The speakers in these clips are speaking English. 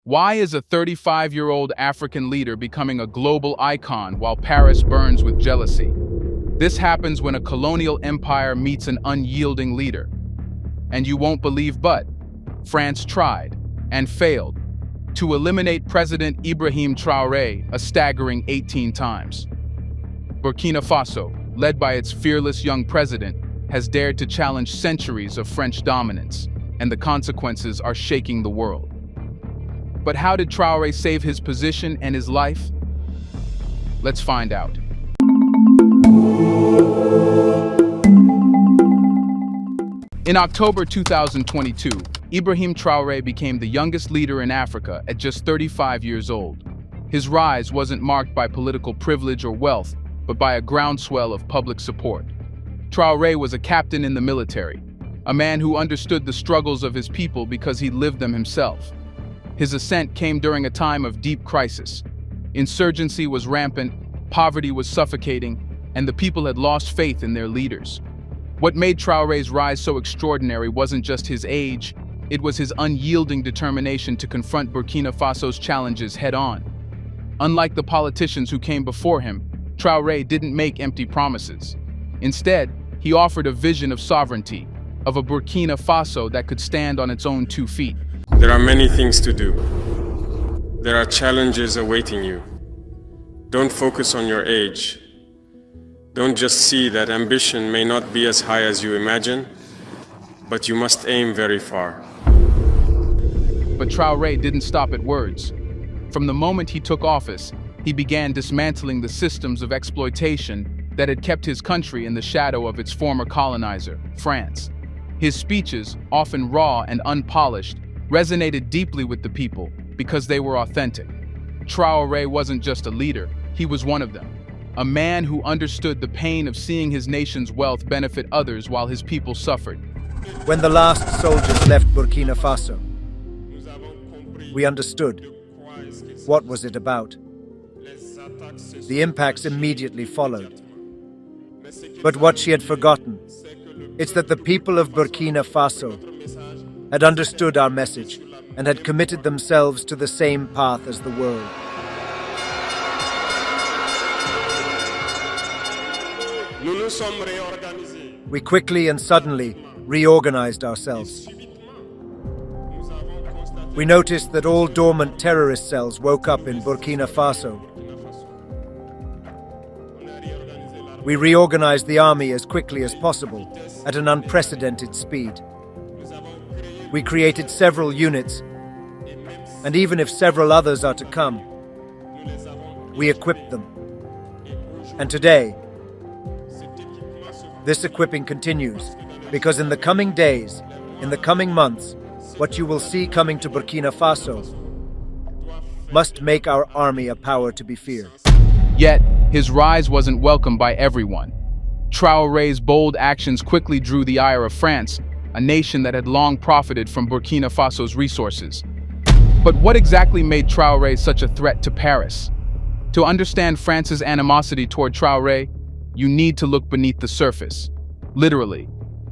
Why is a 35-year-old African leader becoming a global icon while Paris burns with jealousy? This happens when a colonial empire meets an unyielding leader. And you won't believe but, France tried, and failed, to eliminate President Ibrahim Traoré a staggering 18 times. Burkina Faso, led by its fearless young president, has dared to challenge centuries of French dominance, and the consequences are shaking the world. But how did Traoré save his position and his life? Let's find out. In October 2022, Ibrahim Traoré became the youngest leader in Africa at just 35 years old. His rise wasn't marked by political privilege or wealth, but by a groundswell of public support. Traoré was a captain in the military, a man who understood the struggles of his people because he lived them himself. His ascent came during a time of deep crisis. Insurgency was rampant, poverty was suffocating, and the people had lost faith in their leaders. What made Traoré's rise so extraordinary wasn't just his age, it was his unyielding determination to confront Burkina Faso's challenges head-on. Unlike the politicians who came before him, Traoré didn't make empty promises. Instead, he offered a vision of sovereignty, of a Burkina Faso that could stand on its own 2 feet. There are many things to do. There are challenges awaiting you. Don't focus on your age. Don't just see that ambition may not be as high as you imagine, but you must aim very far. But Traoré didn't stop at words. From the moment he took office, he began dismantling the systems of exploitation that had kept his country in the shadow of its former colonizer, France. His speeches, often raw and unpolished, resonated deeply with the people because they were authentic. Traoré wasn't just a leader, he was one of them. A man who understood the pain of seeing his nation's wealth benefit others while his people suffered. When the last soldiers left Burkina Faso, we understood. What was it about? The impacts immediately followed. But what she had forgotten, it's that the people of Burkina Faso had understood our message and had committed themselves to the same path as the world. We quickly and suddenly reorganized ourselves. We noticed that all dormant terrorist cells woke up in Burkina Faso. We reorganized the army as quickly as possible, at an unprecedented speed. We created several units, and even if several others are to come, we equipped them. And today, this equipping continues, because in the coming days, in the coming months, what you will see coming to Burkina Faso must make our army a power to be feared. Yet, his rise wasn't welcomed by everyone. Traoré's bold actions quickly drew the ire of France, a nation that had long profited from Burkina Faso's resources. But what exactly made Traoré such a threat to Paris? To understand France's animosity toward Traoré, you need to look beneath the surface. Literally,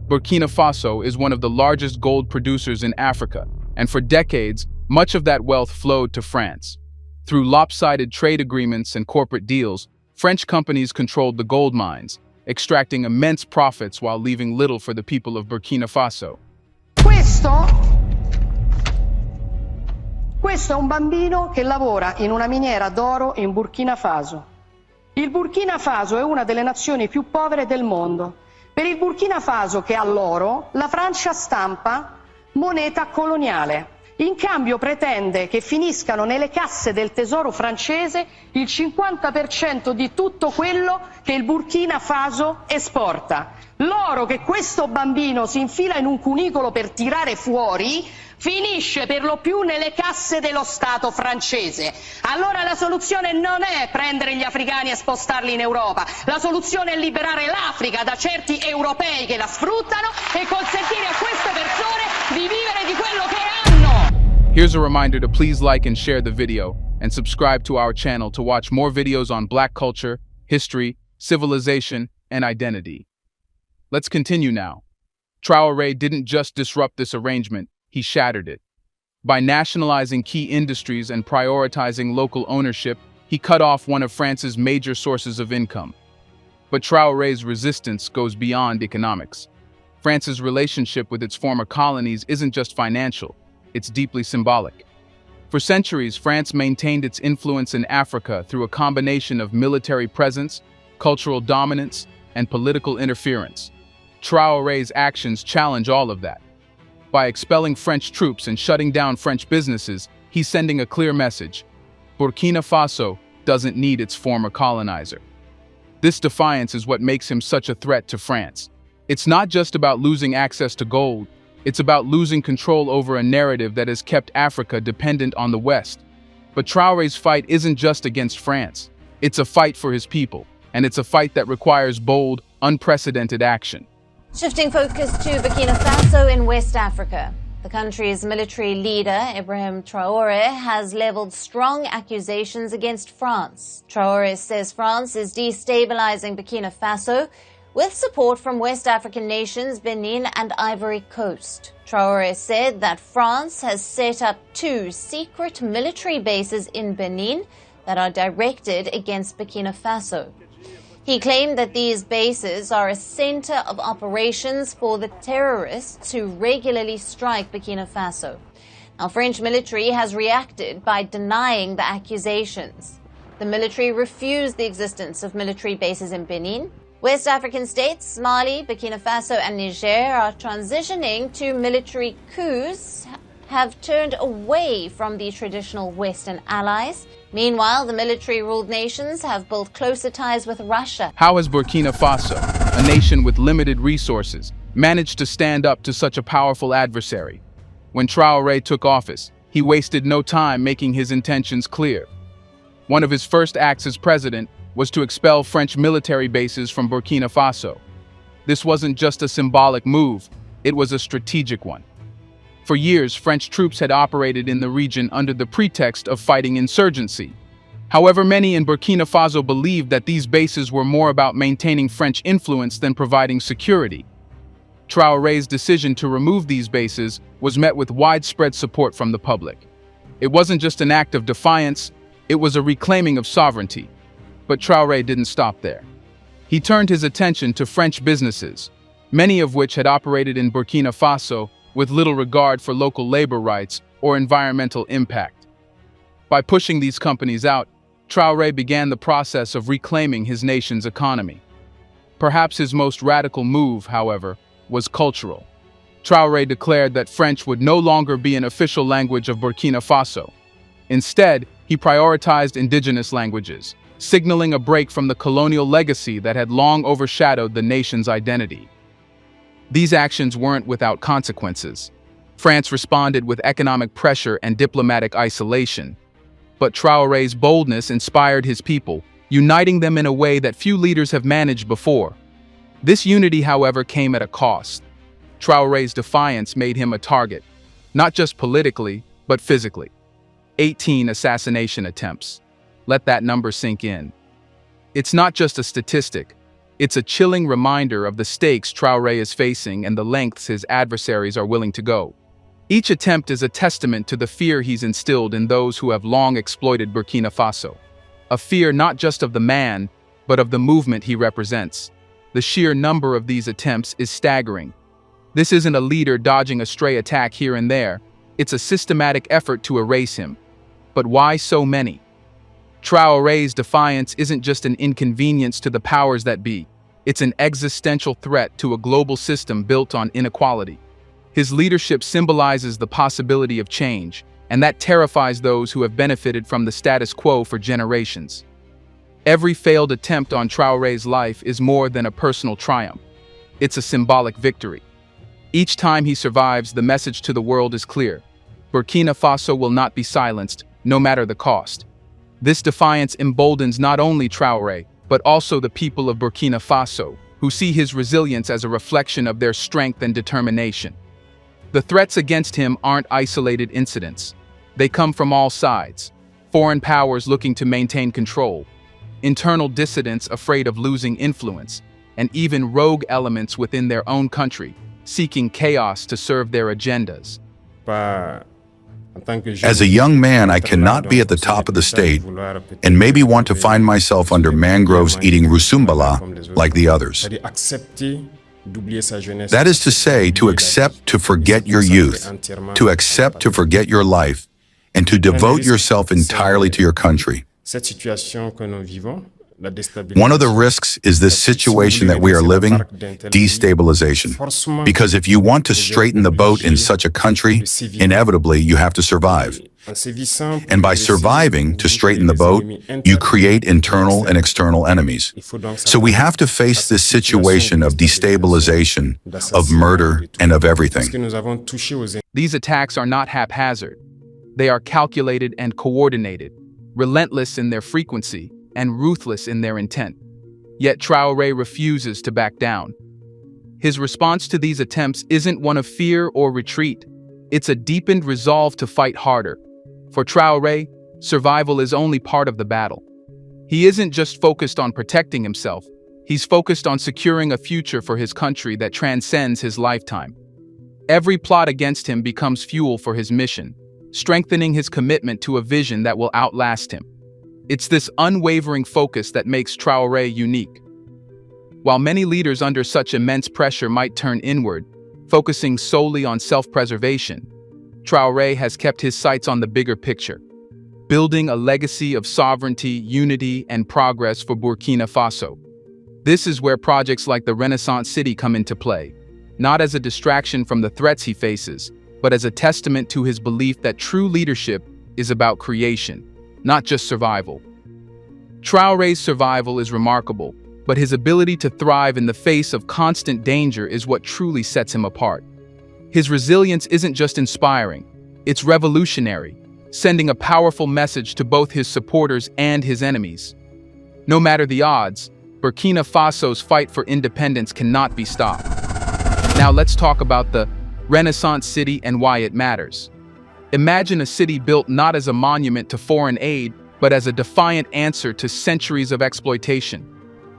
Burkina Faso is one of the largest gold producers in Africa, and for decades, much of that wealth flowed to France. Through lopsided trade agreements and corporate deals, French companies controlled the gold mines, extracting immense profits while leaving little for the people of Burkina Faso. Questo è un bambino che lavora in una miniera d'oro in Burkina Faso. Il Burkina Faso è una delle nazioni più povere del mondo. Per il Burkina Faso, che ha l'oro, la Francia stampa moneta coloniale. In cambio pretende che finiscano nelle casse del tesoro francese il 50% di tutto quello che il Burkina Faso esporta. L'oro che questo bambino si infila in un cunicolo per tirare fuori finisce per lo più nelle casse dello Stato francese. Allora la soluzione non è prendere gli africani e spostarli in Europa, la soluzione è liberare l'Africa da certi europei che la sfruttano e consentire a queste persone di vivere di quello che hanno. Here's a reminder to please like and share the video, and subscribe to our channel to watch more videos on Black culture, history, civilization, and identity. Let's continue now. Traoré didn't just disrupt this arrangement, he shattered it. By nationalizing key industries and prioritizing local ownership, he cut off one of France's major sources of income. But Traoré's resistance goes beyond economics. France's relationship with its former colonies isn't just financial, it's deeply symbolic. For centuries, France maintained its influence in Africa through a combination of military presence, cultural dominance, and political interference. Traoré's actions challenge all of that. By expelling French troops and shutting down French businesses, he's sending a clear message. Burkina Faso doesn't need its former colonizer. This defiance is what makes him such a threat to France. It's not just about losing access to gold, it's about losing control over a narrative that has kept Africa dependent on the West. But Traoré's fight isn't just against France. It's a fight for his people, and it's a fight that requires bold, unprecedented action. Shifting focus to Burkina Faso in West Africa. The country's military leader, Ibrahim Traoré, has leveled strong accusations against France. Traoré says France is destabilizing Burkina Faso with support from West African nations Benin and Ivory Coast. Traoré said that France has set up 2 secret military bases in Benin that are directed against Burkina Faso. He claimed that these bases are a center of operations for the terrorists who regularly strike Burkina Faso. Now, French military has reacted by denying the accusations. The military refused the existence of military bases in Benin. West African states, Mali, Burkina Faso, and Niger are transitioning to military coups, have turned away from the traditional Western allies. Meanwhile, the military-ruled nations have built closer ties with Russia. How has Burkina Faso, a nation with limited resources, managed to stand up to such a powerful adversary? When Traoré took office, he wasted no time making his intentions clear. One of his first acts as president was to expel French military bases from Burkina Faso. This wasn't just a symbolic move, it was a strategic one. For years, French troops had operated in the region under the pretext of fighting insurgency. However, many in Burkina Faso believed that these bases were more about maintaining French influence than providing security. Traoré's decision to remove these bases was met with widespread support from the public. It wasn't just an act of defiance, it was a reclaiming of sovereignty. But Traoré didn't stop there. He turned his attention to French businesses, many of which had operated in Burkina Faso with little regard for local labor rights or environmental impact. By pushing these companies out, Traoré began the process of reclaiming his nation's economy. Perhaps his most radical move, however, was cultural. Traoré declared that French would no longer be an official language of Burkina Faso. Instead, he prioritized indigenous languages, signaling a break from the colonial legacy that had long overshadowed the nation's identity. These actions weren't without consequences. France responded with economic pressure and diplomatic isolation. But Traoré's boldness inspired his people, uniting them in a way that few leaders have managed before. This unity, however, came at a cost. Traoré's defiance made him a target, not just politically, but physically. 18 assassination attempts. Let that number sink in. It's not just a statistic. It's a chilling reminder of the stakes Traoré is facing and the lengths his adversaries are willing to go. Each attempt is a testament to the fear he's instilled in those who have long exploited Burkina Faso. A fear not just of the man, but of the movement he represents. The sheer number of these attempts is staggering. This isn't a leader dodging a stray attack here and there. It's a systematic effort to erase him. But why so many? Traoré's defiance isn't just an inconvenience to the powers that be. It's an existential threat to a global system built on inequality. His leadership symbolizes the possibility of change, and that terrifies those who have benefited from the status quo for generations. Every failed attempt on Traoré's life is more than a personal triumph. It's a symbolic victory. Each time he survives, the message to the world is clear. Burkina Faso will not be silenced, no matter the cost. This defiance emboldens not only Traoré, but also the people of Burkina Faso, who see his resilience as a reflection of their strength and determination. The threats against him aren't isolated incidents. They come from all sides. Foreign powers looking to maintain control, internal dissidents afraid of losing influence, and even rogue elements within their own country, seeking chaos to serve their agendas. Pas As a young man, I cannot be at the top of the state and maybe want to find myself under mangroves eating rusumbala like the others. That is to say, to accept to forget your youth, to accept to forget your life, and to devote yourself entirely to your country. One of the risks is this situation that we are living, destabilization. Because if you want to straighten the boat in such a country, inevitably you have to survive. And by surviving to straighten the boat, you create internal and external enemies. So we have to face this situation of destabilization, of murder, and of everything. These attacks are not haphazard. They are calculated and coordinated, relentless in their frequency, and ruthless in their intent. Yet Traoré refuses to back down. His response to these attempts isn't one of fear or retreat. It's a deepened resolve to fight harder. For Traoré, survival is only part of the battle. He isn't just focused on protecting himself, he's focused on securing a future for his country that transcends his lifetime. Every plot against him becomes fuel for his mission, strengthening his commitment to a vision that will outlast him. It's this unwavering focus that makes Traoré unique. While many leaders under such immense pressure might turn inward, focusing solely on self-preservation, Traoré has kept his sights on the bigger picture, building a legacy of sovereignty, unity, and progress for Burkina Faso. This is where projects like the Renaissance City come into play, not as a distraction from the threats he faces, but as a testament to his belief that true leadership is about creation, not just survival. Traoré's survival is remarkable, but his ability to thrive in the face of constant danger is what truly sets him apart. His resilience isn't just inspiring, it's revolutionary, sending a powerful message to both his supporters and his enemies. No matter the odds, Burkina Faso's fight for independence cannot be stopped. Now let's talk about the Renaissance City and why it matters. Imagine a city built not as a monument to foreign aid, but as a defiant answer to centuries of exploitation.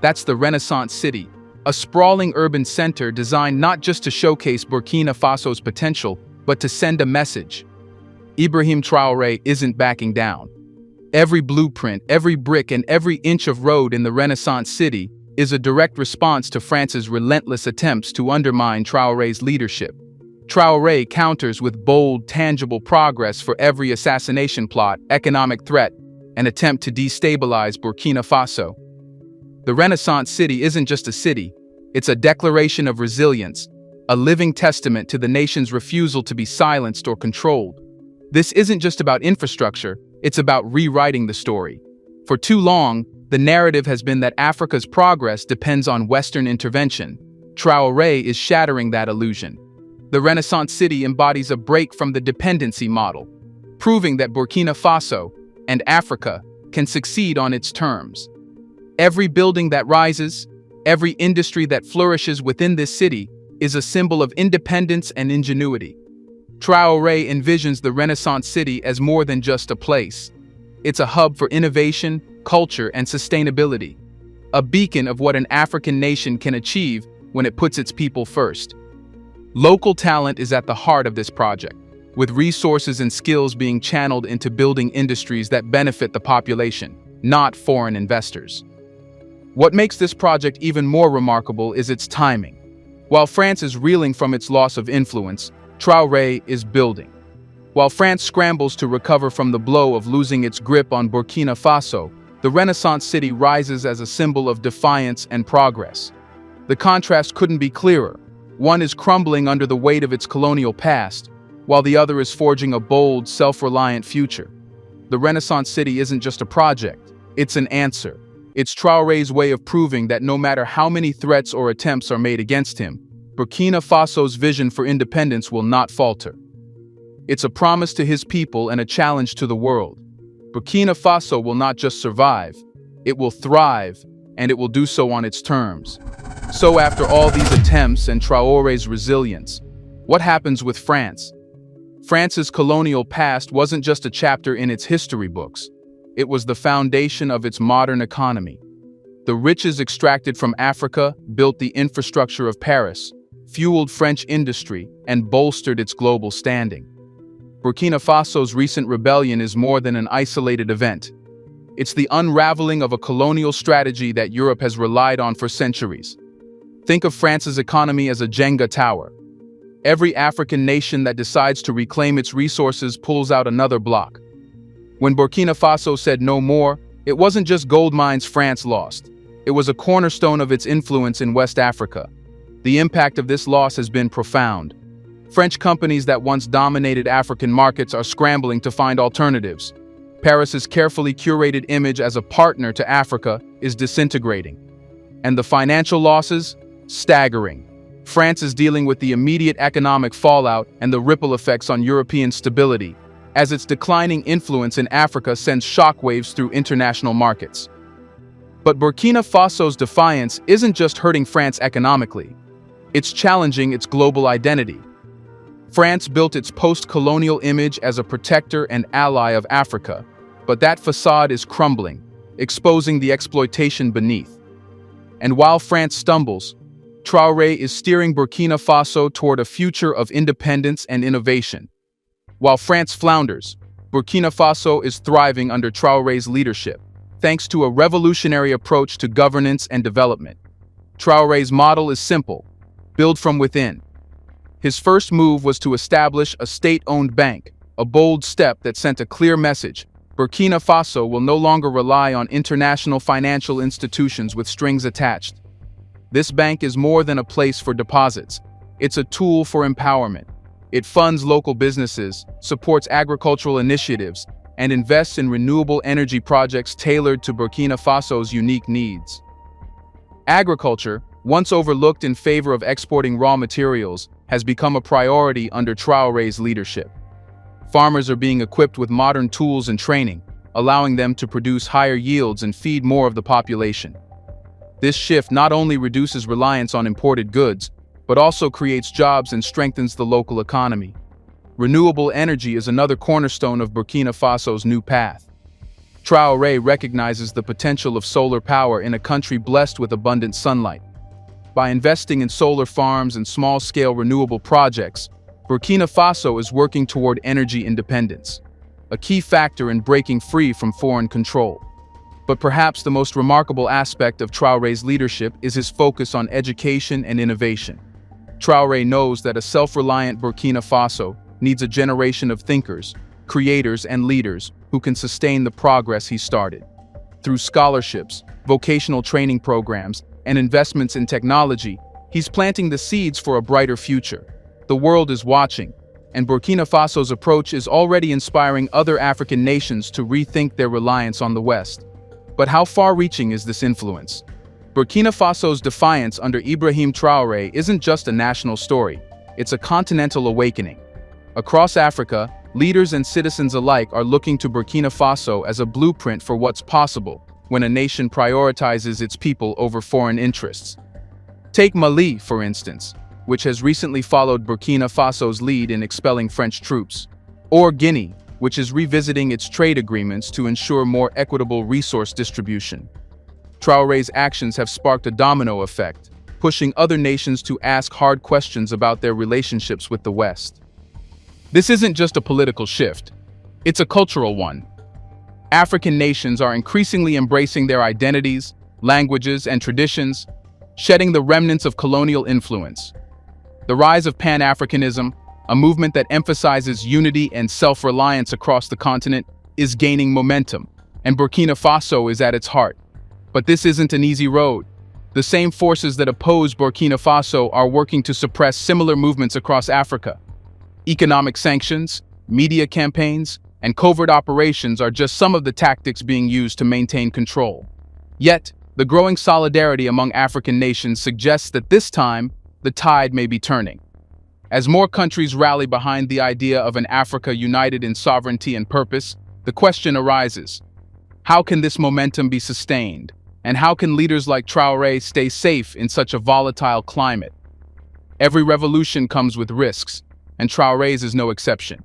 That's the Renaissance City, a sprawling urban center designed not just to showcase Burkina Faso's potential, but to send a message. Ibrahim Traoré isn't backing down. Every blueprint, every brick, and every inch of road in the Renaissance City is a direct response to France's relentless attempts to undermine Traoré's leadership. Traoré counters with bold, tangible progress for every assassination plot, economic threat, and attempt to destabilize Burkina Faso. The Renaissance City isn't just a city, it's a declaration of resilience, a living testament to the nation's refusal to be silenced or controlled. This isn't just about infrastructure, it's about rewriting the story. For too long, the narrative has been that Africa's progress depends on Western intervention. Traoré is shattering that illusion. The Renaissance City embodies a break from the dependency model, proving that Burkina Faso and Africa can succeed on its terms. Every building that rises, every industry that flourishes within this city is a symbol of independence and ingenuity. Traoré envisions the Renaissance City as more than just a place. It's a hub for innovation, culture, and sustainability, a beacon of what an African nation can achieve when it puts its people first. Local talent is at the heart of this project, with resources and skills being channeled into building industries that benefit the population, not foreign investors. What makes this project even more remarkable is its timing. While France is reeling from its loss of influence, Traoré is building. While France scrambles to recover from the blow of losing its grip on Burkina Faso, the Renaissance City rises as a symbol of defiance and progress. The contrast couldn't be clearer. One is crumbling under the weight of its colonial past, while the other is forging a bold, self-reliant future. The Renaissance City isn't just a project, it's an answer. It's Traoré's way of proving that no matter how many threats or attempts are made against him, Burkina Faso's vision for independence will not falter. It's a promise to his people and a challenge to the world. Burkina Faso will not just survive, it will thrive, and it will do so on its terms. So after all these attempts and Traoré's resilience, what happens with France? France's colonial past wasn't just a chapter in its history books. It was the foundation of its modern economy. The riches extracted from Africa built the infrastructure of Paris, fueled French industry, and bolstered its global standing. Burkina Faso's recent rebellion is more than an isolated event. It's the unraveling of a colonial strategy that Europe has relied on for centuries. Think of France's economy as a Jenga tower. Every African nation that decides to reclaim its resources pulls out another block. When Burkina Faso said no more, it wasn't just gold mines France lost. It was a cornerstone of its influence in West Africa. The impact of this loss has been profound. French companies that once dominated African markets are scrambling to find alternatives. Paris's carefully curated image as a partner to Africa is disintegrating. And the financial losses? Staggering. France is dealing with the immediate economic fallout and the ripple effects on European stability, as its declining influence in Africa sends shockwaves through international markets. But Burkina Faso's defiance isn't just hurting France economically. It's challenging its global identity. France built its post-colonial image as a protector and ally of Africa, but that facade is crumbling, exposing the exploitation beneath. And while France stumbles, Traoré is steering Burkina Faso toward a future of independence and innovation. While France flounders, Burkina Faso is thriving under Traoré's leadership, thanks to a revolutionary approach to governance and development. Traoré's model is simple: build from within. His first move was to establish a state-owned bank, a bold step that sent a clear message: Burkina Faso will no longer rely on international financial institutions with strings attached. This bank is more than a place for deposits. It's a tool for empowerment. It funds local businesses, supports agricultural initiatives, and invests in renewable energy projects tailored to Burkina Faso's unique needs. Agriculture, once overlooked in favor of exporting raw materials, has become a priority under Traoré's leadership. Farmers are being equipped with modern tools and training, allowing them to produce higher yields and feed more of the population. This shift not only reduces reliance on imported goods, but also creates jobs and strengthens the local economy. Renewable energy is another cornerstone of Burkina Faso's new path. Traoré recognizes the potential of solar power in a country blessed with abundant sunlight. By investing in solar farms and small-scale renewable projects, Burkina Faso is working toward energy independence, a key factor in breaking free from foreign control. But perhaps the most remarkable aspect of Traoré's leadership is his focus on education and innovation. Traoré knows that a self-reliant Burkina Faso needs a generation of thinkers, creators, and leaders who can sustain the progress he started. Through scholarships, vocational training programs, and investments in technology, he's planting the seeds for a brighter future. The world is watching, and Burkina Faso's approach is already inspiring other African nations to rethink their reliance on the West. But how far-reaching is this influence? Burkina Faso's defiance under Ibrahim Traoré isn't just a national story, it's a continental awakening. Across Africa, leaders and citizens alike are looking to Burkina Faso as a blueprint for what's possible when a nation prioritizes its people over foreign interests. Take Mali, for instance, which has recently followed Burkina Faso's lead in expelling French troops, or Guinea, which is revisiting its trade agreements to ensure more equitable resource distribution. Traoré's actions have sparked a domino effect, pushing other nations to ask hard questions about their relationships with the West. This isn't just a political shift, it's a cultural one. African nations are increasingly embracing their identities, languages, and traditions, shedding the remnants of colonial influence. The rise of Pan-Africanism, a movement that emphasizes unity and self-reliance across the continent, is gaining momentum, and Burkina Faso is at its heart. But this isn't an easy road. The same forces that oppose Burkina Faso are working to suppress similar movements across Africa. Economic sanctions, media campaigns, and covert operations are just some of the tactics being used to maintain control. Yet, the growing solidarity among African nations suggests that this time, the tide may be turning. As more countries rally behind the idea of an Africa united in sovereignty and purpose, the question arises: how can this momentum be sustained? And how can leaders like Traoré stay safe in such a volatile climate? Every revolution comes with risks, and Traoré's is no exception.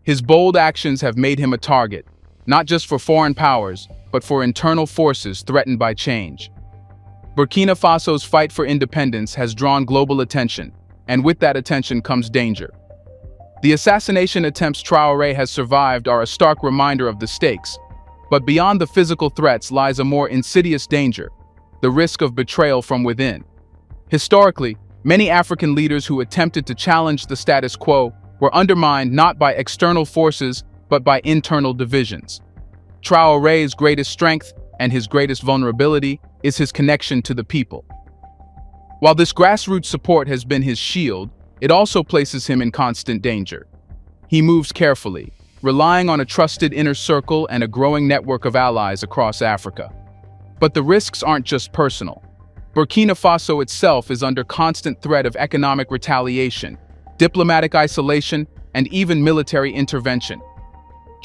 His bold actions have made him a target, not just for foreign powers, but for internal forces threatened by change. Burkina Faso's fight for independence has drawn global attention, and with that attention comes danger. The assassination attempts Traoré has survived are a stark reminder of the stakes. But beyond the physical threats lies a more insidious danger: the risk of betrayal from within. Historically, many African leaders who attempted to challenge the status quo were undermined not by external forces but by internal divisions. Traoré's greatest strength and his greatest vulnerability is his connection to the people. While this grassroots support has been his shield, it also places him in constant danger. He moves carefully, relying on a trusted inner circle and a growing network of allies across Africa. But the risks aren't just personal. Burkina Faso itself is under constant threat of economic retaliation, diplomatic isolation, and even military intervention.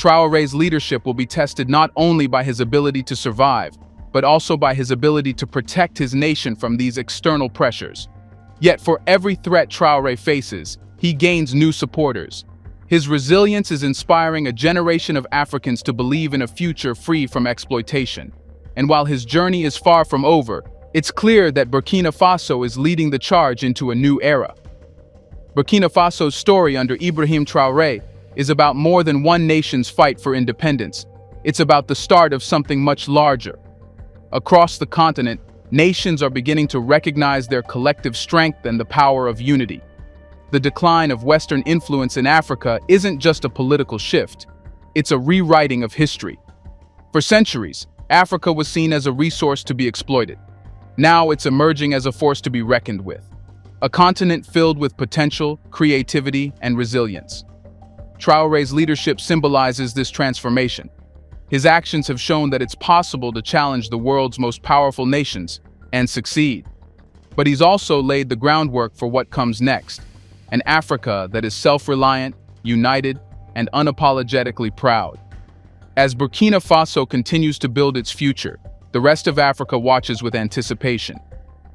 Traoré's leadership will be tested not only by his ability to survive, but also by his ability to protect his nation from these external pressures. Yet for every threat Traoré faces, he gains new supporters. His resilience is inspiring a generation of Africans to believe in a future free from exploitation. And while his journey is far from over, it's clear that Burkina Faso is leading the charge into a new era. Burkina Faso's story under Ibrahim Traoré is about more than one nation's fight for independence. It's about the start of something much larger. Across the continent, nations are beginning to recognize their collective strength and the power of unity. The decline of Western influence in Africa isn't just a political shift, it's a rewriting of history. For centuries, Africa was seen as a resource to be exploited. Now it's emerging as a force to be reckoned with. A continent filled with potential, creativity, and resilience. Traoré's leadership symbolizes this transformation. His actions have shown that it's possible to challenge the world's most powerful nations and succeed. But he's also laid the groundwork for what comes next: an Africa that is self-reliant, united, and unapologetically proud. As Burkina Faso continues to build its future, the rest of Africa watches with anticipation.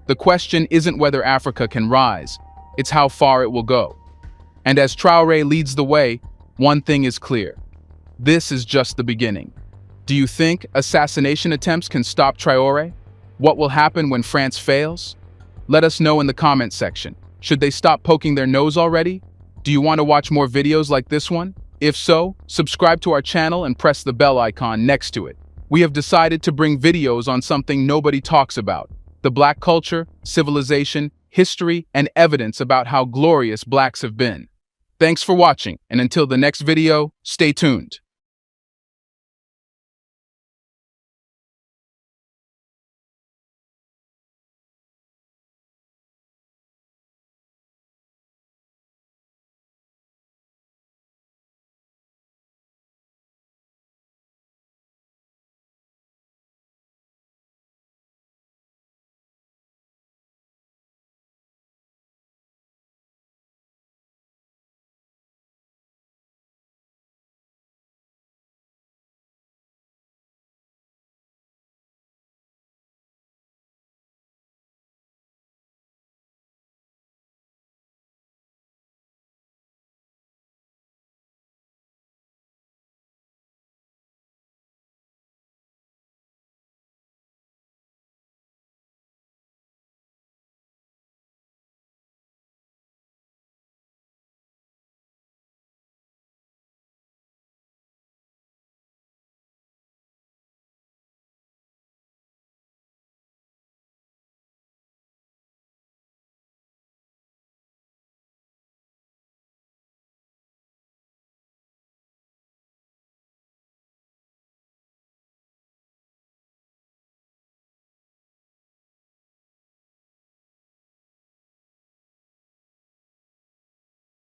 The question isn't whether Africa can rise, it's how far it will go. And as Traoré leads the way, one thing is clear: this is just the beginning. Do you think assassination attempts can stop Traoré? What will happen when France fails? Let us know in the comments section. Should they stop poking their nose already? Do you want to watch more videos like this one? If so, subscribe to our channel and press the bell icon next to it. We have decided to bring videos on something nobody talks about: the Black culture, civilization, history, and evidence about how glorious Blacks have been. Thanks for watching, and until the next video, stay tuned.